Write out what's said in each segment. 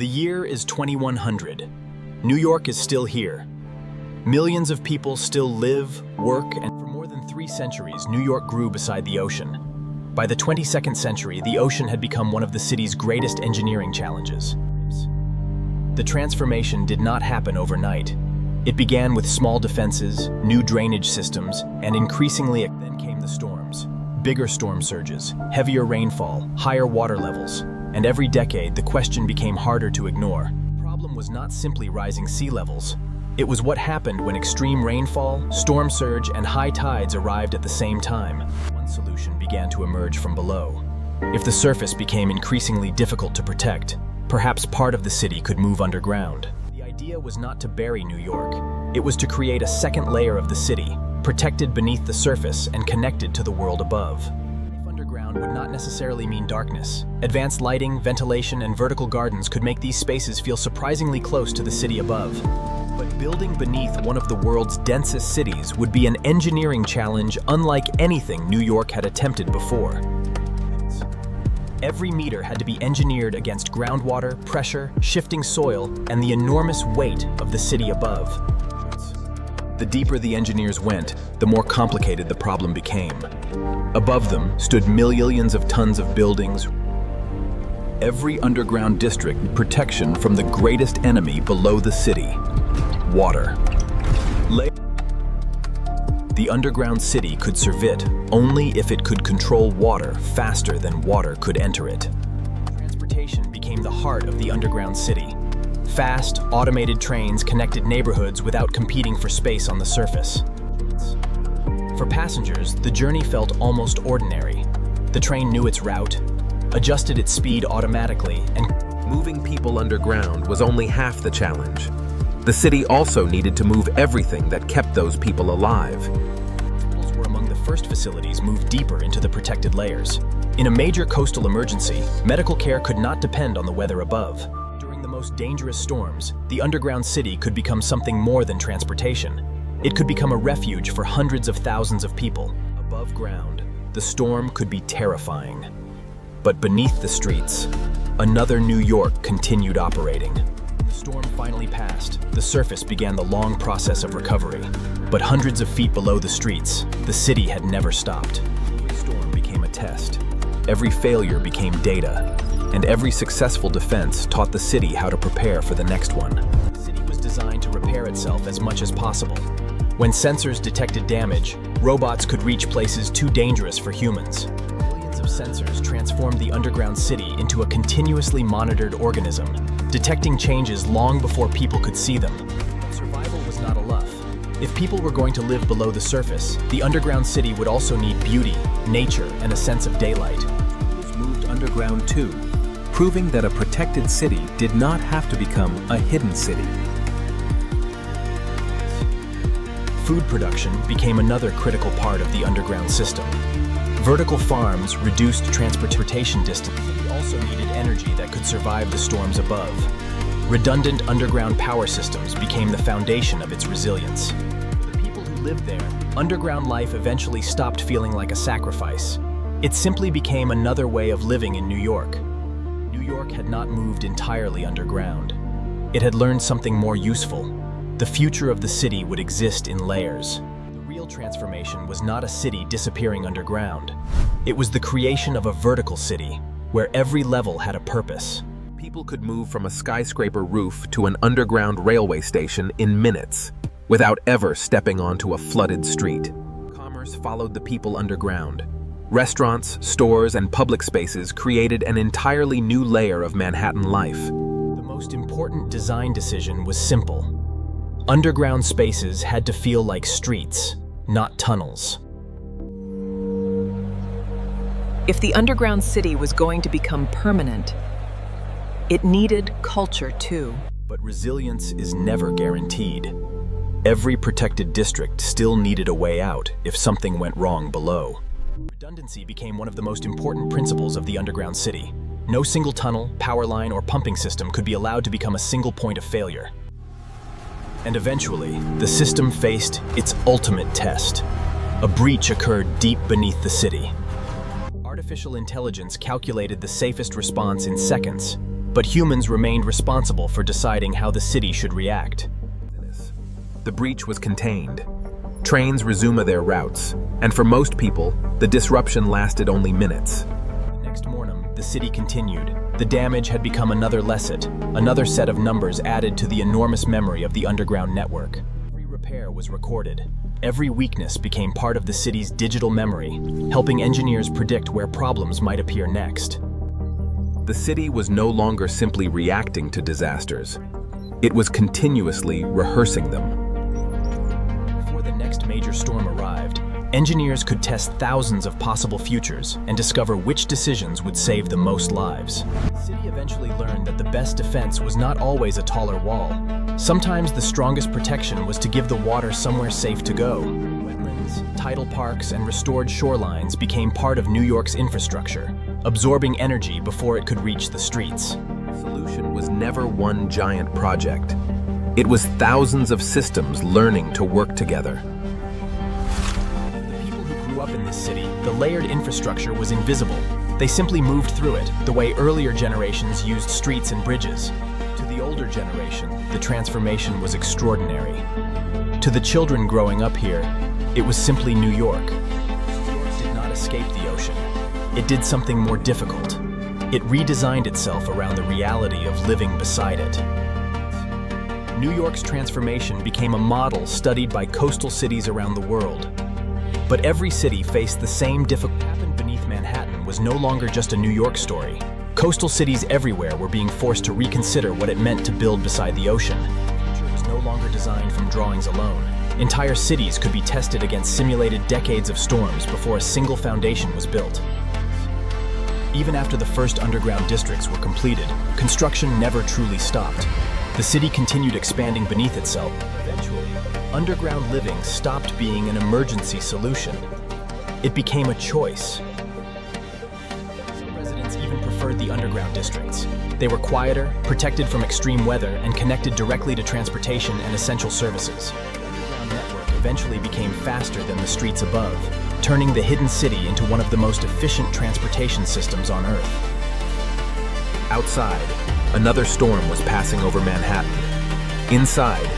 The year is 2100. New York is still here. Millions of people still live, work, and for more than 3 centuries, New York grew beside the ocean. By the 22nd century, the ocean had become one of the city's greatest engineering challenges. The transformation did not happen overnight. It began with small defenses, new drainage systems, and increasingly then came the storms. Bigger storm surges, heavier rainfall, higher water levels. And every decade, the question became harder to ignore. The problem was not simply rising sea levels. It was what happened when extreme rainfall, storm surge, and high tides arrived at the same time. One solution began to emerge from below. If the surface became increasingly difficult to protect, perhaps part of the city could move underground. The idea was not to bury New York. It was to create a second layer of the city, protected beneath the surface and connected to the world above. Life underground would not necessarily mean darkness. Advanced lighting, ventilation, and vertical gardens could make these spaces feel surprisingly close to the city above. But building beneath one of the world's densest cities would be an engineering challenge unlike anything New York had attempted before. Every meter had to be engineered against groundwater, pressure, shifting soil, and the enormous weight of the city above. The deeper the engineers went, the more complicated the problem became. Above them stood millions of tons of buildings. Every underground district protection from the greatest enemy below the city, water. The underground city could survive only if it could control water faster than water could enter it. Transportation became the heart of the underground city. Fast, automated trains connected neighborhoods without competing for space on the surface. For passengers, the journey felt almost ordinary. The train knew its route, adjusted its speed automatically, and moving people underground was only half the challenge. The city also needed to move everything that kept those people alive. Hospitals were among the first facilities moved deeper into the protected layers. In a major coastal emergency, medical care could not depend on the weather above. During the most dangerous storms, the underground city could become something more than transportation. It could become a refuge for hundreds of thousands of people. Above ground, the storm could be terrifying. But beneath the streets, another New York continued operating. The storm finally passed. The surface began the long process of recovery. But hundreds of feet below the streets, the city had never stopped. Every storm became a test. Every failure became data. And every successful defense taught the city how to prepare for the next one. The city was designed to repair itself as much as possible. When sensors detected damage, robots could reach places too dangerous for humans. Millions of sensors transformed the underground city into a continuously monitored organism, detecting changes long before people could see them. But survival was not enough. If people were going to live below the surface, the underground city would also need beauty, nature, and a sense of daylight. Schools moved underground too, proving that a protected city did not have to become a hidden city. Food production became another critical part of the underground system. Vertical farms reduced transportation distance. The city also needed energy that could survive the storms above. Redundant underground power systems became the foundation of its resilience. For the people who lived there, underground life eventually stopped feeling like a sacrifice. It simply became another way of living in New York. New York had not moved entirely underground. It had learned something more useful. The future of the city would exist in layers. The real transformation was not a city disappearing underground. It was the creation of a vertical city, where every level had a purpose. People could move from a skyscraper roof to an underground railway station in minutes, without ever stepping onto a flooded street. Commerce followed the people underground. Restaurants, stores, and public spaces created an entirely new layer of Manhattan life. The most important design decision was simple. Underground spaces had to feel like streets, not tunnels. If the underground city was going to become permanent, it needed culture too. But resilience is never guaranteed. Every protected district still needed a way out if something went wrong below. Redundancy became one of the most important principles of the underground city. No single tunnel, power line, or pumping system could be allowed to become a single point of failure. And eventually, the system faced its ultimate test. A breach occurred deep beneath the city. Artificial intelligence calculated the safest response in seconds, but humans remained responsible for deciding how the city should react. The breach was contained. Trains resumed their routes, and for most people, the disruption lasted only minutes. The next morning, the city continued. The damage had become another another set of numbers added to the enormous memory of the underground network. Every repair was recorded. Every weakness became part of the city's digital memory, helping engineers predict where problems might appear next. The city was no longer simply reacting to disasters. It was continuously rehearsing them. Before the next major storm arrived, engineers could test thousands of possible futures and discover which decisions would save the most lives. The city eventually learned that the best defense was not always a taller wall. Sometimes the strongest protection was to give the water somewhere safe to go. Wetlands, tidal parks, and restored shorelines became part of New York's infrastructure, absorbing energy before it could reach the streets. The solution was never one giant project. It was thousands of systems learning to work together. Up in this city, the layered infrastructure was invisible. They simply moved through it, the way earlier generations used streets and bridges. To the older generation, the transformation was extraordinary. To the children growing up here, it was simply New York. New York did not escape the ocean. It did something more difficult. It redesigned itself around the reality of living beside it. New York's transformation became a model studied by coastal cities around the world. But every city faced the same difficulty. What happened beneath Manhattan was no longer just a New York story. Coastal cities everywhere were being forced to reconsider what it meant to build beside the ocean. The future was no longer designed from drawings alone. Entire cities could be tested against simulated decades of storms before a single foundation was built. Even after the first underground districts were completed, construction never truly stopped. The city continued expanding beneath itself. Eventually, underground living stopped being an emergency solution. It became a choice. Some residents even preferred the underground districts. They were quieter, protected from extreme weather, and connected directly to transportation and essential services. The underground network eventually became faster than the streets above, turning the hidden city into one of the most efficient transportation systems on Earth. Outside, another storm was passing over Manhattan. Inside,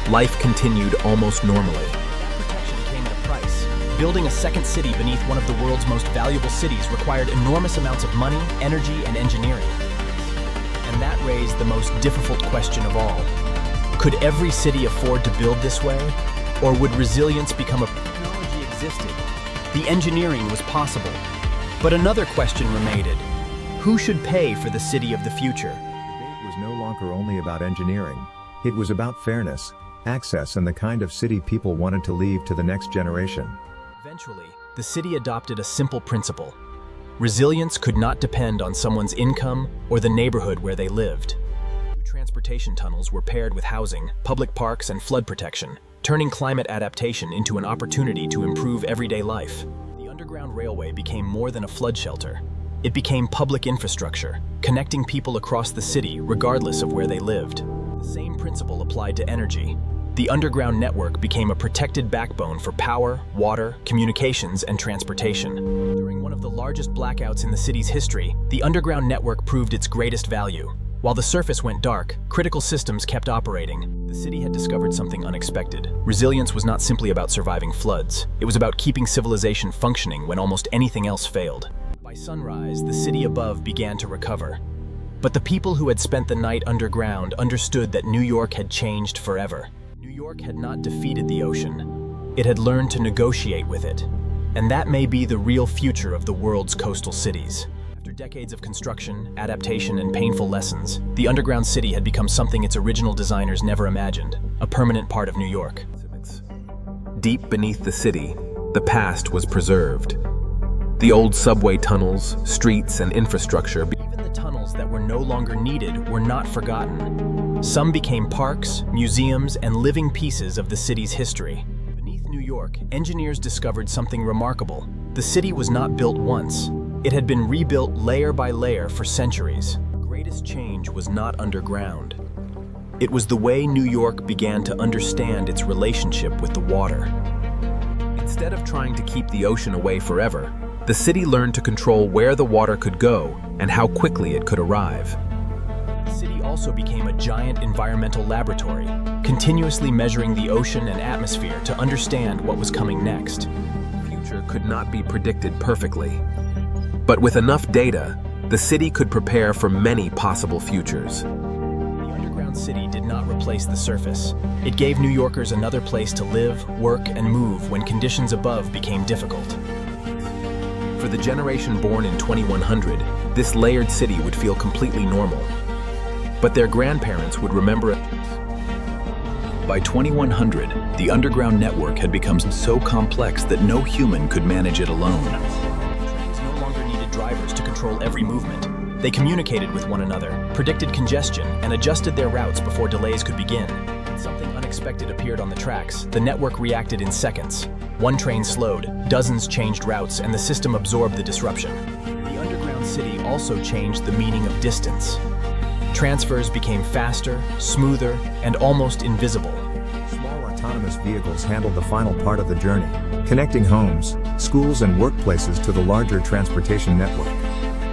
life continued almost normally. That protection came at a price. Building a second city beneath one of the world's most valuable cities required enormous amounts of money, energy, and engineering. And that raised the most difficult question of all. Could every city afford to build this way? Or would resilience become a technology existed? The engineering was possible. But another question remained. Who should pay for the city of the future? The debate was no longer only about engineering. It was about fairness, access, and the kind of city people wanted to leave to the next generation. Eventually, the city adopted a simple principle. Resilience could not depend on someone's income or the neighborhood where they lived. New transportation tunnels were paired with housing, public parks, and flood protection, turning climate adaptation into an opportunity to improve everyday life. The Underground Railway became more than a flood shelter. It became public infrastructure, connecting people across the city regardless of where they lived. The same principle applied to energy. The underground network became a protected backbone for power, water, communications, and transportation. During one of the largest blackouts in the city's history, the underground network proved its greatest value. While the surface went dark, critical systems kept operating. The city had discovered something unexpected. Resilience was not simply about surviving floods. It was about keeping civilization functioning when almost anything else failed. By sunrise, the city above began to recover. But the people who had spent the night underground understood that New York had changed forever. New York had not defeated the ocean. It had learned to negotiate with it. And that may be the real future of the world's coastal cities. After decades of construction, adaptation, and painful lessons, the underground city had become something its original designers never imagined, a permanent part of New York. Deep beneath the city, the past was preserved. The old subway tunnels, streets, and infrastructure. Even the tunnels that were no longer needed were not forgotten. Some became parks, museums, and living pieces of the city's history. Beneath New York, engineers discovered something remarkable. The city was not built once. It had been rebuilt layer by layer for centuries. The greatest change was not underground. It was the way New York began to understand its relationship with the water. Instead of trying to keep the ocean away forever, the city learned to control where the water could go and how quickly it could arrive. also became a giant environmental laboratory, continuously measuring the ocean and atmosphere to understand what was coming next. The future could not be predicted perfectly, but with enough data, the city could prepare for many possible futures. The underground city did not replace the surface. It gave New Yorkers another place to live, work, and move when conditions above became difficult. For the generation born in 2100, this layered city would feel completely normal. But their grandparents would remember it. By 2100, the underground network had become so complex that no human could manage it alone. Trains no longer needed drivers to control every movement. They communicated with one another, predicted congestion, and adjusted their routes before delays could begin. When something unexpected appeared on the tracks, the network reacted in seconds. One train slowed, dozens changed routes, and the system absorbed the disruption. The underground city also changed the meaning of distance. Transfers became faster, smoother, and almost invisible. Small autonomous vehicles handled the final part of the journey, connecting homes, schools, and workplaces to the larger transportation network.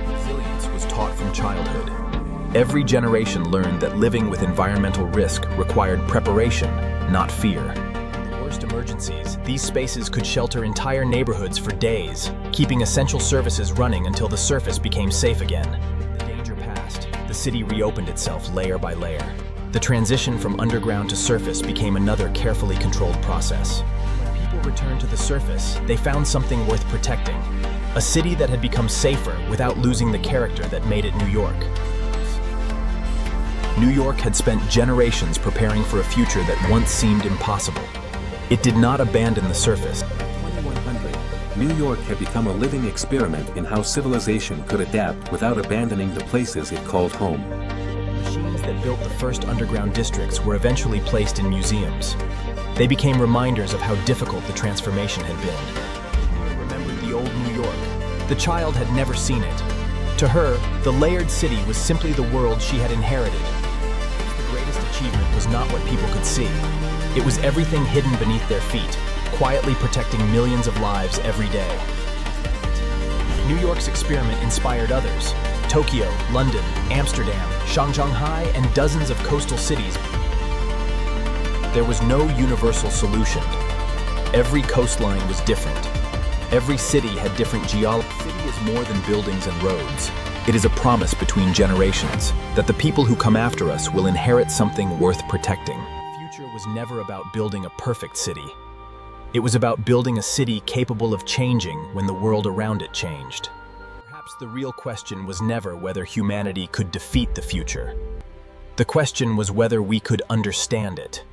Resilience was taught from childhood. Every generation learned that living with environmental risk required preparation, not fear. In the worst emergencies, these spaces could shelter entire neighborhoods for days, keeping essential services running until the surface became safe again. The danger passed. The city reopened itself layer by layer. The transition from underground to surface became another carefully controlled process. When people returned to the surface, they found something worth protecting. A city that had become safer without losing the character that made it New York. New York had spent generations preparing for a future that once seemed impossible. It did not abandon the surface. By 2100, New York had become a living experiment in how civilization could adapt without abandoning the places it called home. Machines that built the first underground districts were eventually placed in museums. They became reminders of how difficult the transformation had been. She remembered the old New York. The child had never seen it. To her, the layered city was simply the world she had inherited. The greatest achievement was not what people could see. It was everything hidden beneath their feet, quietly protecting millions of lives every day. New York's experiment inspired others. Tokyo, London, Amsterdam, Shanghai, and dozens of coastal cities. There was no universal solution. Every coastline was different. Every city had different geology. The city is more than buildings and roads. It is a promise between generations that the people who come after us will inherit something worth protecting. The future was never about building a perfect city. It was about building a city capable of changing when the world around it changed. Perhaps the real question was never whether humanity could defeat the future. The question was whether we could understand it.